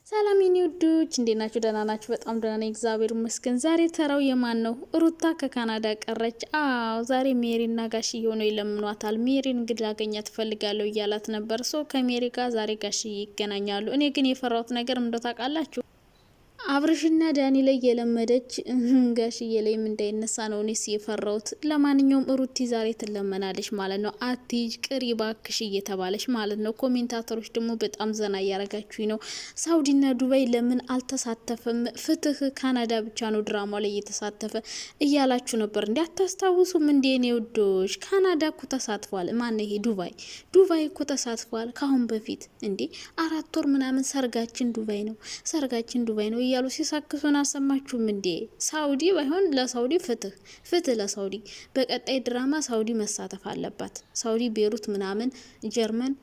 ሰላም የኔ ውዶች እንዴት ናችሁ? ደህና ናችሁ? በጣም ደህና ነኝ፣ እግዚአብሔር ይመስገን። ዛሬ ተራው የማን ነው? ሩታ ከካናዳ ቀረች። አዎ ዛሬ ሜሪና ጋሽዬ ሆነው ይለምኗታል። ሜሪን እንግዲህ ላገኛት ትፈልጋለሁ እያላት ነበር። ከሜሪ ጋር ዛሬ ጋሽዬ ይገናኛሉ። እኔ ግን የፈራሁት ነገር እንደው ታውቃላችሁ አብርሽና ዳኒ ላይ የለመደች ጋሽዬ ላይም እንዳይነሳ ነው እኔስ የፈራሁት። ለማንኛውም ሩቲ ዛሬ ትለመናለች ማለት ነው። አትሂጅ ቅሪ ባክሽ እየተባለች ማለት ነው። ኮሜንታተሮች ደግሞ በጣም ዘና እያረጋችሁኝ ነው። ሳውዲና ዱባይ ለምን አልተሳተፈም? ፍትህ ካናዳ ብቻ ነው ድራማ ላይ እየተሳተፈ እያላችሁ ነበር። እንዲ አታስታውሱም እንዴ? እኔ ውዶች ካናዳ እኮ ተሳትፏል። ማን ይሄ ዱባይ እኮ ተሳትፏል ካሁን በፊት እንዴ 4 ወር ምናምን ሰርጋችን ዱባይ ነው እያሉ ሲሳክሱን አሰማችሁም እንዴ? ሳውዲ ባይሆን ለሳውዲ ፍትህ ለሳውዲ በቀጣይ ድራማ ሳውዲ መሳተፍ አለባት። ሳውዲ ቤሩት ምናምን ጀርመን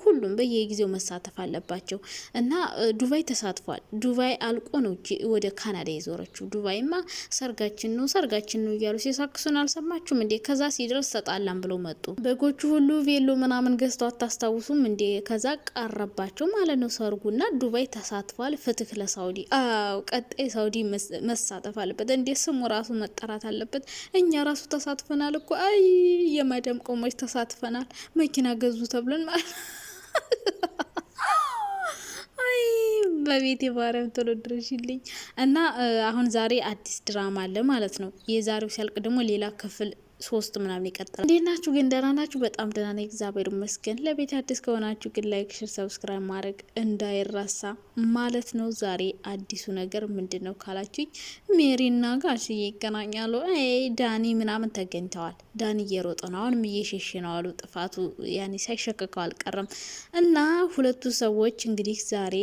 ሁሉም በየጊዜው መሳተፍ አለባቸው እና ዱባይ ተሳትፏል። ዱባይ አልቆ ነው ወደ ካናዳ የዞረችው። ዱባይማ ሰርጋችን ነው እያሉ ሲሳክሱን አልሰማችሁም እንዴ? ከዛ ሲደርስ ተጣላም ብለው መጡ። በጎቹ ሁሉ ቬሎ ምናምን ገዝተው አታስታውሱም እንዴ? ከዛ ቀረባቸው ማለት ነው ሰርጉና ዱባይ ተሳትፏል። ፍትህ ለሳውዲ። ቀጣይ ሳውዲ መሳተፍ አለበት። እንዴት ስሙ ራሱ መጠራት አለበት። እኛ ራሱ ተሳትፈናል እኮ አይ የማዳም ቆሞች ተሳትፈናል። መኪና ገዙ ተብለን ማለት አይ በቤቴ ባረም ቶሎ ድረሽልኝ እና አሁን ዛሬ አዲስ ድራማ አለ ማለት ነው። የዛሬው ሲያልቅ ደግሞ ሌላ ክፍል 3 ምናምን ይቀጥላል። እንዴት ናችሁ ግን? ደህና ናችሁ? በጣም ደህና ነኝ እግዚአብሔር ይመስገን። ለቤት አዲስ ከሆናችሁ ግን ላይክ፣ ሼር፣ ሰብስክራይብ ማድረግ እንዳይረሳ ማለት ነው። ዛሬ አዲሱ ነገር ምንድነው ካላችሁኝ ሜሪና ጋሽዬ ይገናኛሉ። ዳኒ ምናምን ተገኝተዋል። ዳኒ እየሮጠ ነው፣ አሁንም እየሸሸ ነው አሉ። ጥፋቱ ያኔ ሳይሸከከው አልቀረም እና ሁለቱ ሰዎች እንግዲህ ዛሬ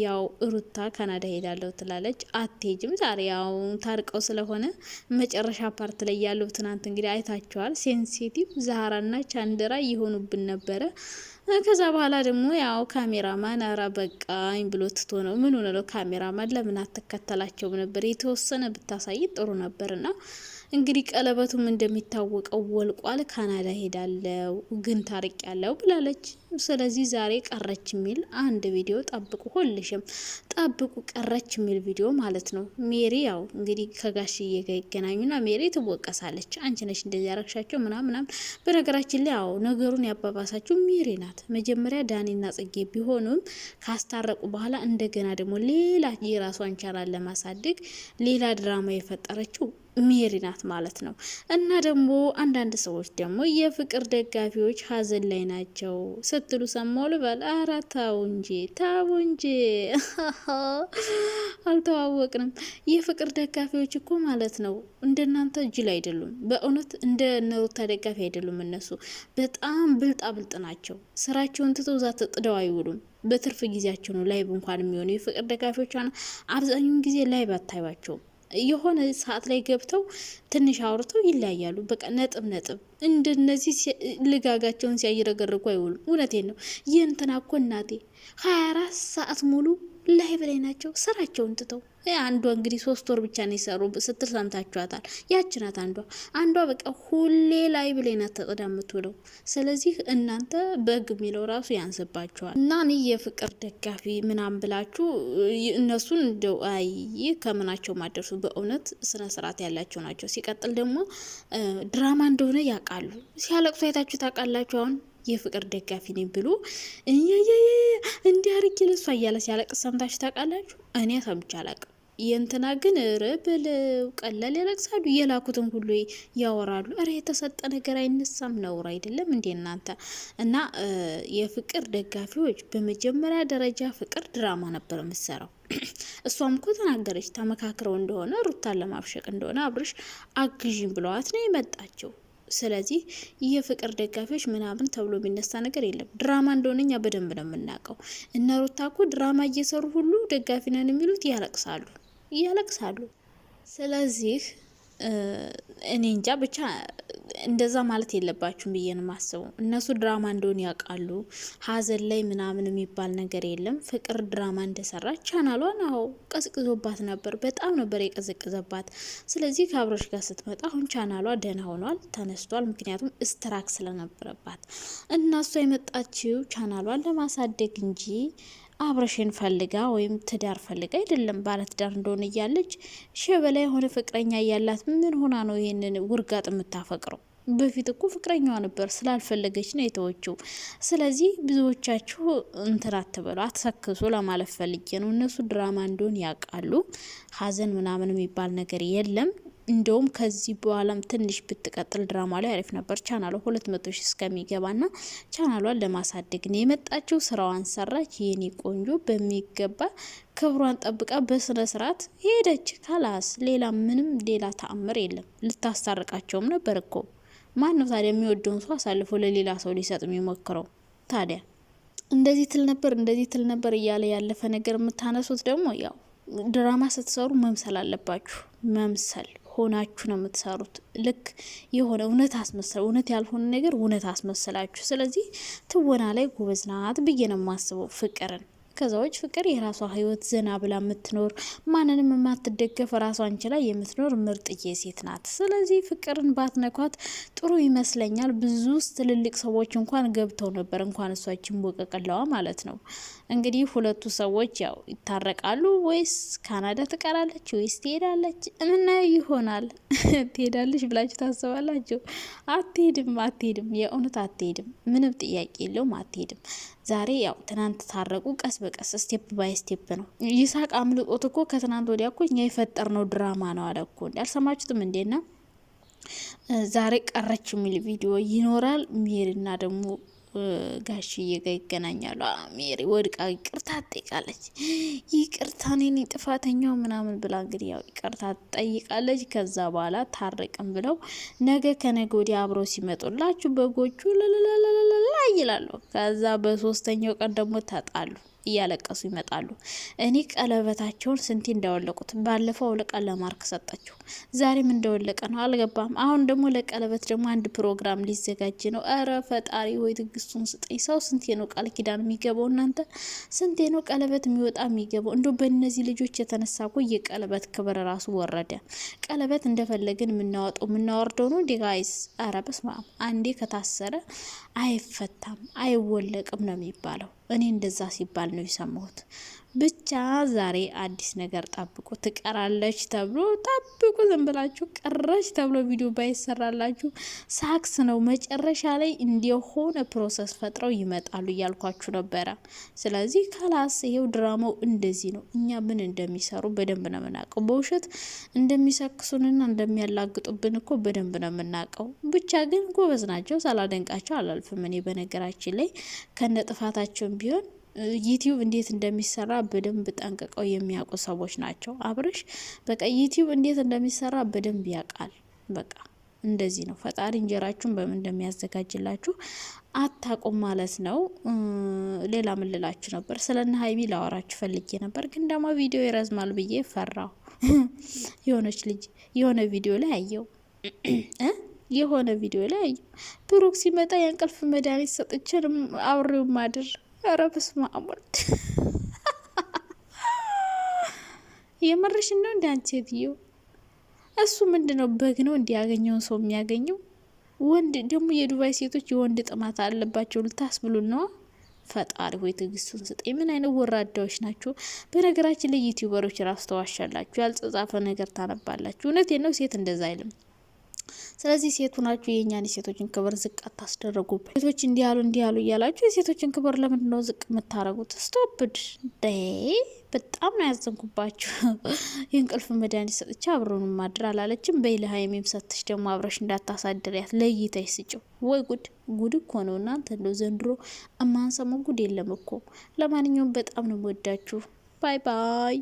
ያው ሩታ ካናዳ ሄዳለሁ ትላለች። አትሄጅም ዛሬ ያው ታርቀው ስለሆነ መጨረሻ ፓርት ላይ ያለው ትናንት እንግዲህ አይታቸዋል። ሴንሲቲቭ ዛሃራና ቻንድራ ይሆኑብን ነበረ። ከዛ በኋላ ደግሞ ያው ካሜራማን አራ በቃኝ ብሎ ትቶ ነው። ምን ሆነ ነው ካሜራማን ለምን አትከተላቸውም ነበር? የተወሰነ ብታሳይ ጥሩ ነበርና እንግዲህ ቀለበቱም እንደሚታወቀው ወልቋል። ካናዳ ሄዳለው ግን ታርቅ ያለው ብላለች። ስለዚህ ዛሬ ቀረች የሚል አንድ ቪዲዮ ጠብቁ፣ ሁልሽም ጠብቁ፣ ቀረች የሚል ቪዲዮ ማለት ነው። ሜሪ ያው እንግዲህ ከጋሽዬ ጋር ይገናኙና ሜሪ ትወቀሳለች። አንቺ ነሽ እንደዚህ ያረግሻቸው ምናምን። በነገራችን ላይ ያው ነገሩን ያባባሳችሁ ሜሪ ናት። መጀመሪያ ዳኒና ጽጌ ቢሆኑም ካስታረቁ በኋላ እንደገና ደግሞ ሌላ የራሷን ቻናል ለማሳደግ ሌላ ድራማ የፈጠረችው ሜሪ ናት ማለት ነው። እና ደግሞ አንዳንድ ሰዎች ደግሞ የፍቅር ደጋፊዎች ሀዘን ላይ ናቸው ስትሉ ሰማሁ ልበል። ኧረ ተው እንጂ አልተዋወቅንም። የፍቅር ደጋፊዎች እኮ ማለት ነው እንደናንተ ጅል አይደሉም። በእውነት እንደ ሩታ ደጋፊ አይደሉም። እነሱ በጣም ብልጥ ናቸው። ስራቸውን ትተው ዛ ተጥደው አይውሉም። በትርፍ ጊዜያቸው ነው ላይቭ እንኳን የሚሆኑ የፍቅር ደጋፊዎች አብዛኛውን ጊዜ ላይቭ አታዩዋቸውም። የሆነ ሰዓት ላይ ገብተው ትንሽ አውርተው ይለያያሉ። በቃ ነጥብ እንደነዚህ ልጋጋቸውን ሲያይረገርጉ አይውሉም። እውነቴን ነው። ይህንትና እኮ እናቴ 24 ሰዓት ሙሉ ላይ በላይ ናቸው ስራቸውን ትተው። አንዷ እንግዲህ 3 ወር ብቻ ነው የሰሩ ስትል ሰምታችኋታል። ያች ናት አንዷ በቃ ሁሌ ላይ በላይ ናት ተጥዳ የምትውለው። ስለዚህ እናንተ በግ የሚለው ራሱ ያንስባችኋል። እና እኔ የፍቅር ደጋፊ ምናምን ብላችሁ እነሱን እንደው አይ ከምናቸው ማደርሱ በእውነት ስነ ስርዓት ያላቸው ናቸው። ሲቀጥል ደግሞ ድራማ እንደሆነ ያውቃሉ። ሲያለቅሱ አይታችሁ ታውቃላችሁ። አሁን የፍቅር ደጋፊ ነኝ ብሎ እንዲያርግ ለሷ እያለ ሲያለቅስ ሰምታችሁ ታውቃላችሁ? እኔ ሰምቼ አላውቅም። የእንትና ግን ርብለው ቀላል ያለቅሳሉ። የላኩትን ሁሉ ያወራሉ። እረ የተሰጠ ነገር አይነሳም። ነውር አይደለም እንዴ እናንተ? እና የፍቅር ደጋፊዎች በመጀመሪያ ደረጃ ፍቅር ድራማ ነበር የምትሰራው። እሷም እኮ ተናገረች። ተመካክረው እንደሆነ ሩታን ለማብሸቅ እንደሆነ አብርሽ አግዥኝ ብለዋት ነው የመጣቸው። ስለዚህ የፍቅር ደጋፊዎች ምናምን ተብሎ የሚነሳ ነገር የለም። ድራማ እንደሆነ እኛ በደንብ ነው የምናውቀው። እነ ሩታ እኮ ድራማ እየሰሩ ሁሉ ደጋፊ ነን የሚሉት ያለቅሳሉ። ስለዚህ እኔ እንጃ ብቻ እንደዛ ማለት የለባችሁም ብዬ ነው የማስበው። እነሱ ድራማ እንደሆነ ያውቃሉ። ሀዘን ላይ ምናምን የሚባል ነገር የለም። ፍቅር ድራማ እንደሰራች ቻናሏን ቀዝቅዞባት ነበር። በጣም ነበር የቀዘቀዘባት። ስለዚህ ከአብሮሽ ጋር ስትመጣ አሁን ቻናሏ ደህና ሆኗል፣ ተነስቷል። ምክንያቱም ስትራክ ስለነበረባት እና እሷ የመጣችው ቻናሏን ለማሳደግ እንጂ አብረሽን ፈልጋ ወይም ትዳር ፈልጋ አይደለም። ባለትዳር እንደሆነ እያለች ሸበላ የሆነ ፍቅረኛ እያላት ምን ሆና ነው ይሄንን ውርጋጥ የምታፈቅረው? በፊት እኮ ፍቅረኛዋ ነበር፣ ስላልፈለገች ነው የተወችው። ስለዚህ ብዙዎቻችሁ እንትን አትበሉ፣ አትሰክሱ ለማለት ፈልጌ ነው። እነሱ ድራማ እንደሆን ያውቃሉ። ሀዘን ምናምን የሚባል ነገር የለም። እንደውም ከዚህ በኋላም ትንሽ ብትቀጥል ድራማ ላይ አሪፍ ነበር። ቻናሏ 200 ሺህ እስከሚገባና ቻናሏን ለማሳደግ ነው የመጣችው። ስራዋን ሰራች፣ የኔ ቆንጆ በሚገባ ክብሯን ጠብቃ በስነ ስርዓት ሄደች። ካላስ ሌላ ምንም ሌላ ተአምር የለም። ልታስታርቃቸውም ነበር እኮ። ማን ነው ታዲያ የሚወደውን ሰው አሳልፎ ለሌላ ሰው ሊሰጥ የሚሞክረው? ታዲያ እንደዚህ ትል ነበር እያለ ያለፈ ነገር የምታነሱት ደግሞ ያው ድራማ ስትሰሩ መምሰል አለባችሁ። መምሰል ሆናችሁ ነው የምትሰሩት። ልክ የሆነ እውነት ያልሆነ ነገር እውነት አስመስላችሁ። ስለዚህ ትወና ላይ ጎበዝ ናት ብዬ ነው የማስበው ፍቅርን። ከዛዎች ፍቅር የራሷ ህይወት ዘና ብላ የምትኖር ማንንም የማትደገፍ ራሷን ችላ የምትኖር ምርጥዬ ሴት ናት። ስለዚህ ፍቅርን ባትነኳት ጥሩ ይመስለኛል። ብዙ ትልልቅ ሰዎች እንኳን ገብተው ነበር፣ እንኳን እሷችን ቦቀቀላዋ ማለት ነው። እንግዲህ ሁለቱ ሰዎች ያው ይታረቃሉ ወይስ ካናዳ ትቀራለች ወይስ ትሄዳለች? ምናየው ይሆናል። ትሄዳለች ብላችሁ ታስባላችሁ? አትሄድም፣ የእውነት አትሄድም። ምንም ጥያቄ የለውም፣ አትሄድም። ዛሬ ያው ትናንት ታረቁ፣ ቀስ በቀስ ስቴፕ ባይ ስቴፕ ነው። ይሳቅ አምልጦት እኮ ከትናንት ወዲያ እኮ እኛ የፈጠርነው ድራማ ነው አለ እኮ። እንዳልሰማችሁትም እንዴና ዛሬ ቀረች የሚል ቪዲዮ ይኖራል። ሜሪና ደግሞ ጋሽዬ ጋር ይገናኛሉ። ሜሪ ወድቃ ይቅርታ ትጠይቃለች። ይቅርታ እኔ ጥፋተኛው ምናምን ብላ እንግዲህ ያው ይቅርታ ትጠይቃለች። ከዛ በኋላ ታረቅም ብለው ነገ ከነገ ወዲያ አብረው ሲመጡላችሁ በጎቹ ለለለለላ ይላሉ። ከዛ በሶስተኛው ቀን ደግሞ ተጣሉ፣ እያለቀሱ ይመጣሉ። እኔ ቀለበታቸውን ስንቴ እንዳወለቁት ባለፈው አውልቃ ለማርክ ሰጣቸው። ዛሬም እንደወለቀ ነው፣ አልገባም። አሁን ደግሞ ለቀለበት ደግሞ አንድ ፕሮግራም ሊዘጋጅ ነው። እረ ፈጣሪ ሆይ ትግስቱን ስጠኝ። ሰው ስንቴ ነው ቃል ኪዳን የሚገባው? እናንተ ስንቴ ነው ቀለበት የሚወጣ የሚገባው? እንዶ በእነዚህ ልጆች የተነሳ እኮ የቀለበት ክብር ራሱ ወረደ። ቀለበት እንደፈለግን የምናወጣው የምናወርደው ነው እንዴ ጋይስ? አረ በስመ አብ። አንዴ ከታሰረ አይፈታም አይወለቅም ነው የሚባለው። እኔ እንደዛ ሲባል ነው የሰማሁት። ብቻ ዛሬ አዲስ ነገር ጠብቁ። ትቀራለች ተብሎ ጠብቁ። ዝም ብላችሁ ቀረች ተብሎ ቪዲዮ ባይሰራላችሁ ሳክስ ነው። መጨረሻ ላይ እንደሆነ ፕሮሰስ ፈጥረው ይመጣሉ እያልኳችሁ ነበረ። ስለዚህ ካላስ ይሄው ድራማው እንደዚህ ነው። እኛ ምን እንደሚሰሩ በደንብ ነው የምናውቀው። በውሸት እንደሚሰክሱንና እንደሚያላግጡብን እኮ በደንብ ነው የምናውቀው። ብቻ ግን ጎበዝ ናቸው። ሳላደንቃቸው አላልፍም። እኔ በነገራችን ላይ ከነ ጥፋታቸውን ቢሆን ዩቲዩብ እንዴት እንደሚሰራ በደንብ ጠንቅቀው የሚያውቁ ሰዎች ናቸው። አብርሽ በቃ ዩቲዩብ እንዴት እንደሚሰራ በደንብ ያውቃል። በቃ እንደዚህ ነው። ፈጣሪ እንጀራችሁን በምን እንደሚያዘጋጅላችሁ አታውቁም ማለት ነው። ሌላ ምን ልላችሁ ነበር? ስለነ ሀይሚ ላወራችሁ ፈልጌ ነበር፣ ግን ደግሞ ቪዲዮ ይረዝማል ብዬ ፈራው። የሆነች ልጅ የሆነ ቪዲዮ ላይ አየው ብሩክ ሲመጣ የእንቅልፍ መድኃኒት ሰጥቼን አብሬው ማድር። ኧረ በስመ አብ ወልድ። የመረሽ ነው እንደ አንቺ ሴትዮ። እሱ ምንድነው በግ ነው እንዲያገኘውን ሰው የሚያገኘው? ወንድ ደግሞ የዱባይ ሴቶች የወንድ ጥማት አለባቸው ልታስብሉ ነው። ፈጣሪ ሆይ ትዕግስቱን ስጠኝ። ምን አይነት ወራዳዎች ናቸው? በነገራችን ላይ ዩቲዩበሮች ራሱ ተዋሻላችሁ፣ ያልተጻፈ ነገር ታነባላችሁ። እውነቴን ነው። ሴት እንደዛ አይልም። ስለዚህ ሴቱ ናችሁ የእኛን የሴቶችን ክብር ዝቅ አታስደረጉብን። ሴቶች እንዲያሉ እያላችሁ የሴቶችን ክብር ለምንድን ነው ዝቅ የምታረጉት? ስቶፕድ በጣም ነው ያዘንኩባችሁ። የእንቅልፍ መድኃኒት ሰጥቼ አብረን ማድር አላለችም። በይልሃ የሚምሰትሽ ደግሞ አብረሽ እንዳታሳድሪያት ለይተሽ ስጭው። ወይ ጉድ እኮ ነው እናንተ። እንደው ዘንድሮ እማንሰማው ጉድ የለም እኮ። ለማንኛውም በጣም ነው ወዳችሁ። ባይ ባይ።